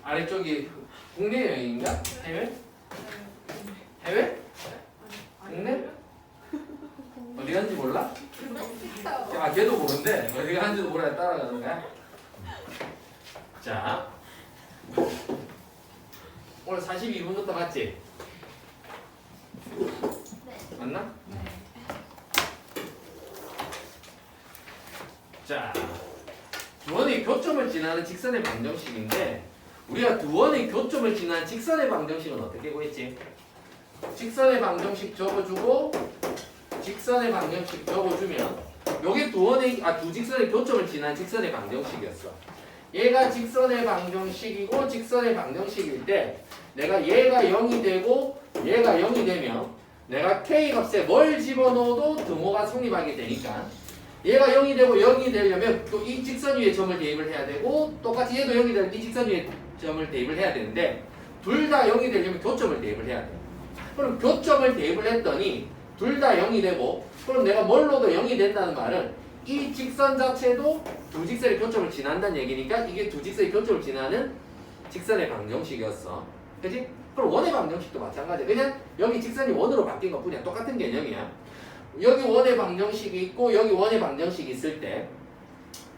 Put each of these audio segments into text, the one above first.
아래쪽이 국내 여행인가? 해외? 해외? 국내? 어디 간지 몰라? 아 걔도 모르는데 어디 간지도 몰라야 따라가는 거야? 자 오늘 42분부터 맞지? 맞나? 자 두원의 교점을 지나는 직선의 방정식인데 우리가 두원의 교점을 지나는 직선의 방정식은 어떻게 구했지? 직선의 방정식 적어주고 직선의 방정식 적어주면 요게 두 직선의 교점을 지나는 직선의 방정식이었어. 얘가 직선의 방정식이고 직선의 방정식일 때 내가 얘가 0이 되고 얘가 0이 되면 내가 K값에 뭘 집어넣어도 등호가 성립하게 되니까 얘가 0이 되고 0이 되려면 또 이 직선 위에 점을 대입을 해야 되고 똑같이 얘도 0이 되면 이 직선 위에 점을 대입을 해야 되는데 둘 다 0이 되려면 교점을 대입을 해야 돼. 그럼 교점을 대입을 했더니 둘 다 0이 되고 그럼 내가 뭘로도 0이 된다는 말은 이 직선 자체도 두 직선의 교점을 지난다는 얘기니까 이게 두 직선의 교점을 지나는 직선의 방정식이었어. 그치? 그럼 원의 방정식도 마찬가지야. 그냥 여기 직선이 원으로 바뀐 것 뿐이야. 똑같은 개념이야. 여기 원의 방정식이 있고 여기 원의 방정식이 있을 때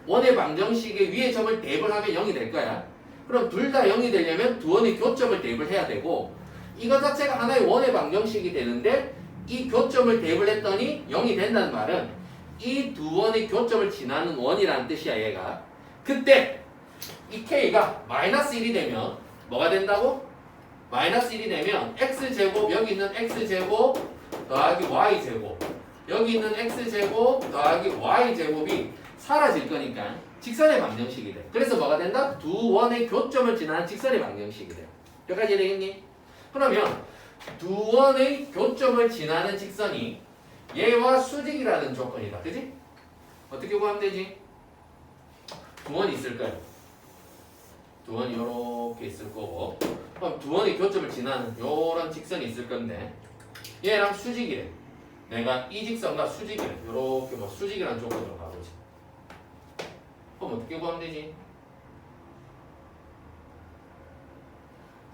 원의 방정식에 위에 점을 대입을 하면 0이 될 거야. 그럼 둘 다 0이 되려면 두 원의 교점을 대입을 해야 되고 이거 자체가 하나의 원의 방정식이 되는데 이 교점을 대입을 했더니 0이 된다는 말은 이 두 원의 교점을 지나는 원이라는 뜻이야 얘가. 그때 이 K가 마이너스 1이 되면 뭐가 된다고? 마이너스 1이 되면 X제곱 여기 있는 X제곱 더하기 Y제곱 여기 있는 X제곱 더하기 Y제곱이 사라질 거니까 직선의 방정식이 돼. 그래서 뭐가 된다? 두 원의 교점을 지나는 직선의 방정식이 돼. 여기까지 되겠니? 그러면 두 원의 교점을 지나는 직선이 얘와 수직이라는 조건이다. 그지? 어떻게 구하면 되지? 두 원이 있을 거야. 두 원이 이렇게 있을 거고 그럼 두 원의 교점을 지나는 요런 직선이 있을 건데 얘랑 수직이래. 내가 이 직선과 수직이래. 요렇게 뭐 수직이라는 조건으로 가보지. 그럼 어떻게 구하면 되지?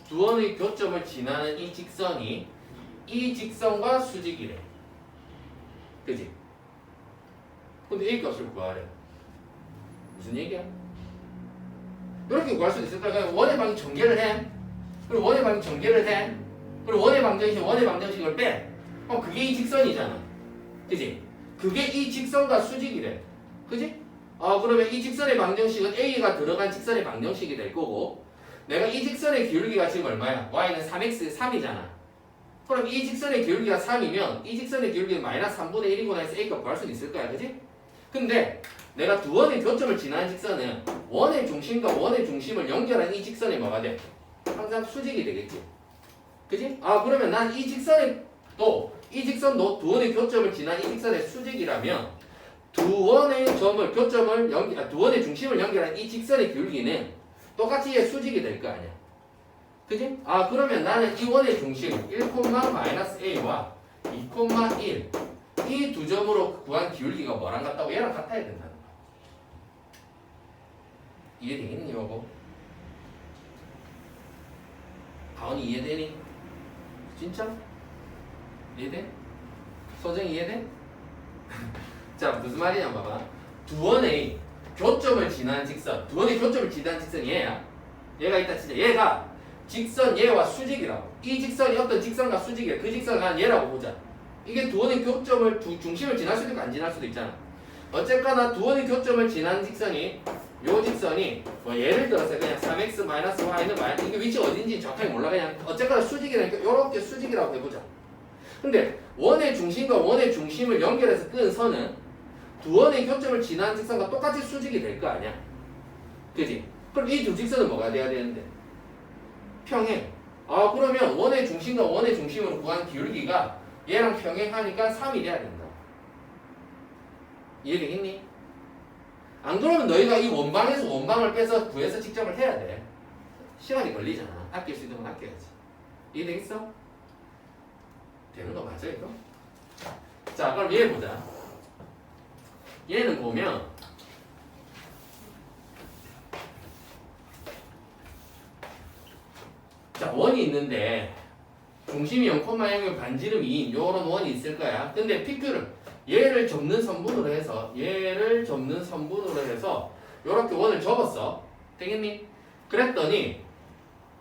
두 원의 교점을 지나는 이 직선이 이 직선과 수직이래. 그지? 근데 이 값을 구하래. 무슨 얘기야? 이렇게 구할 수도 있을 거야. 그냥 원의 방정 전개를 해. 그리고 원의 방정 전개를 해. 그리고 원의 방정식을 빼. 그게 이 직선이잖아. 그지? 그게 이 직선과 수직이래. 그지? 그러면 이 직선의 방정식은 A가 들어간 직선의 방정식이 될 거고 내가 이 직선의 기울기가 지금 얼마야? Y는 3x 3이잖아. 그럼 이 직선의 기울기가 3이면 이 직선의 기울기는 마이너스 3분의 1이구나 해서 A값 구할 수는 있을 거야. 그지? 근데 내가 두 원의 교점을 지나는 직선은 원의 중심과 원의 중심을 연결한 이 직선이 뭐가 돼? 항상 수직이 되겠지. 그지? 그러면 난 이 직선도 두 원의 교점을 지난 이 직선의 수직이라면 두 원의 중심을 연결한 이 직선의 기울기는 똑같이 얘 수직이 될 거 아니야. 그지? 그러면 나는 이 원의 중심 1,-A와 2,1 이 두 점으로 구한 기울기가 뭐랑 같다고? 얘랑 같아야 된다는 거야. 이해되겠니? 이거? 가온이 이해되니? 진짜? 이해돼? 소정이 이해돼? 자 무슨 말이냐 봐봐. 두 원의 교점을 지나는 직선 두 원의 교점을 지나는 직선이 얘야. 얘가 있다 치자. 얘가 직선 얘와 수직이라고. 이 직선이 어떤 직선과 수직이야. 그 직선을 난 얘라고 보자. 이게 두 원의 교점을 중심을 지날 수도 있고 안 지날 수도 있잖아. 어쨌거나 두 원의 교점을 지나는 직선이 요 직선이 뭐 예를 들어서 그냥 3x-y는 이게 위치가 어딘지 정확하게 몰라. 그냥 어쨌거나 수직이라니까 요렇게 수직이라고 해보자. 근데 원의 중심과 원의 중심을 연결해서 끄는 선은 두 원의 교점을 지나는 직선과 똑같이 수직이 될 거 아니야. 그지? 그럼 이 두 직선은 뭐가 돼야 되는데? 평행. 그러면 원의 중심과 원의 중심으로 구한 기울기가 얘랑 평행하니까 3이 돼야 된다. 이해되겠니? 안 그러면 너희가 이 원방에서 원방을 빼서 구해서 직접을 해야 돼. 시간이 걸리잖아. 아낄 수 있는 건 아껴야지. 이해되겠어? 되는 거 맞아 이거? 자 그럼 얘 보자. 얘는 보면 자, 원이 있는데 중심이 0,0의 반지름이 2인 요런 원이 있을 거야. 근데 PQ를 얘를 접는 선분으로 해서 요렇게 원을 접었어. 되겠니? 그랬더니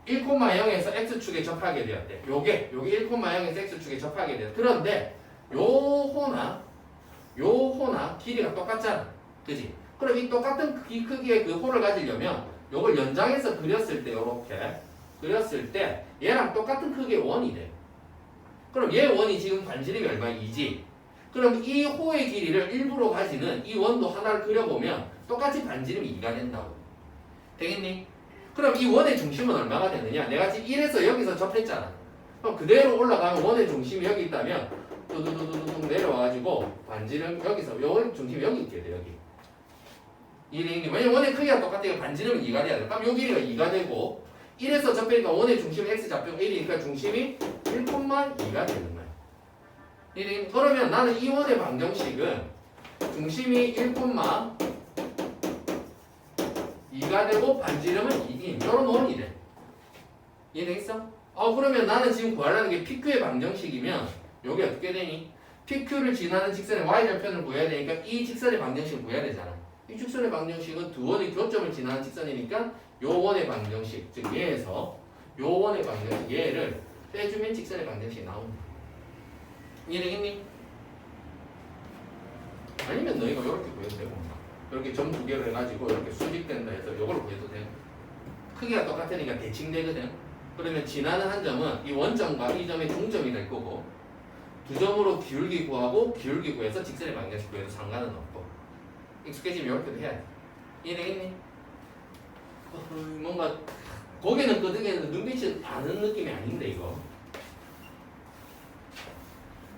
1,0에서 x축에 접하게 되었대. 요게 1,0에서 x축에 접하게 되었대. 그런데 요 호나 길이가 똑같잖아. 그지? 그럼 이 똑같은 크기의 그 호를 가지려면 요걸 연장해서 그렸을 때 요렇게 그렸을 때 얘랑 똑같은 크기의 원이 돼. 그럼 얘 원이 지금 반지름이 얼마야? 2지. 그럼 이 호의 길이를 일부러 가지는 이 원도 하나를 그려보면 똑같이 반지름이 2가 된다고. 되겠니? 그럼 이 원의 중심은 얼마가 되느냐? 내가 지금 1에서 여기서 접했잖아. 그럼 그대로 올라가면 원의 중심이 여기 있다면 뚜두두두둑 내려와가지고 반지름 여기서 원의 중심이 여기 있게 돼. 여기. 이해되겠니? 왜냐면 원의 크기가 똑같으니까 반지름은 2가 돼야 돼. 그럼 요 길이가 2가 되고 1에서 접히니까 원의 중심이 x좌표 1이니까 중심이 1,2가 되는 거야. 이해되겠니? 그러면 나는 이 원의 방정식은 중심이 1,2가 되고 반지름은 2인 이런 원이 돼. 이해되겠어? 그러면 나는 지금 구하려는 게 PQ의 방정식이면 여기 어떻게 되니? PQ를 지나는 직선의 y절편을 구해야 되니까 이 직선의 방정식을 구해야 되잖아. 이 직선의 방정식은 두 원의 교점을 지나는 직선이니까 요 원의 방정식, 즉 얘에서 요 원의 방정식 얘를 빼주면 직선의 방정식이 나온다. 이해되겠니? 아니면 너희가 이렇게 구해도 되고 이렇게 점 두 개를 해가지고 이렇게 수직된다 해서 이걸 구해도 되고 크기가 똑같으니까 대칭되거든. 그러면 지나는 한 점은 이 원점과 이 점의 중점이 될 거고 두 점으로 기울기 구하고 기울기 구해서 직선의 방정식 구해도 상관은 없고 익숙해지면 이렇게도 해야 돼. 이해되겠니? 뭔가 고개는 끄덕이는데 눈빛이 아는 느낌이 아닌데 이거.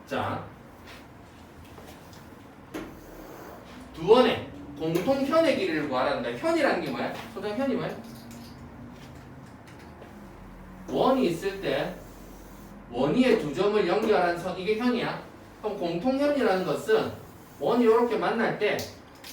자, 두 원의 공통현의 길이를 구하란다. 현이라는 게 뭐야? 소장 현이 뭐야? 원이 있을 때 원위의 두 점을 연결한 선 이게 현이야. 그럼 공통현이라는 것은 원이 이렇게 만날 때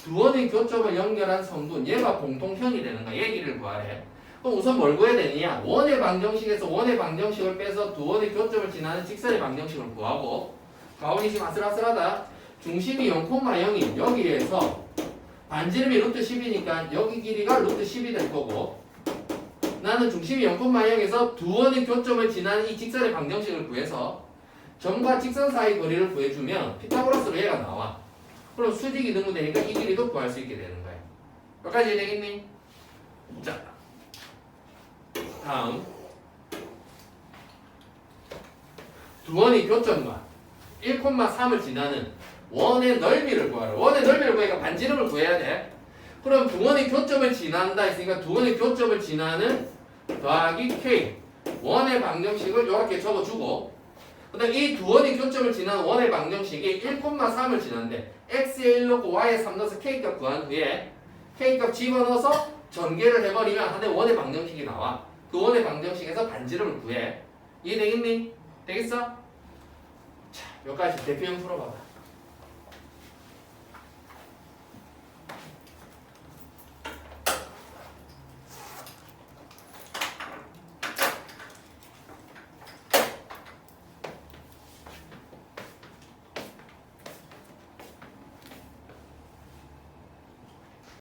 두 원의 교점을 연결한 선분 얘가 공통현이 되는 거야. 얘 길이를 구하래. 그럼 우선 뭘 구해야 되느냐? 원의 방정식에서 원의 방정식을 빼서 두 원의 교점을 지나는 직선의 방정식을 구하고 가온이 지금 아슬아슬하다. 중심이 0,0인 여기에서 반지름이 루트 10이니까 여기 길이가 루트 10이 될 거고 나는 중심이 0,0에서 두 원의 교점을 지나는 이 직선의 방정식을 구해서 점과 직선 사이 거리를 구해주면 피타고라스로 얘가 나와. 그럼 수직이 등분되니까 이 길이도 구할 수 있게 되는 거야. 여기까지 되겠니? 자, 다음 두 원의 교점과 1,3을 지나는 원의 넓이를 구하라. 원의 넓이를 구하니까 반지름을 구해야 돼. 그럼 두 원의 교점을 지난다 했으니까 두 원의 교점을 지나는 더하기 K 원의 방정식을 이렇게 적어주고 그 다음 이 두 원의 교점을 지나는 원의 방정식이 1,3을 지난데 x에 1 넣고 y에 3 넣어서 k값 구한 후에 k값 집어넣어서 전개를 해버리면 하나의 원의 방정식이 나와. 그 원의 방정식에서 반지름을 구해. 이해되겠니? 되겠어? 자, 여기까지 대표형 풀어봐봐.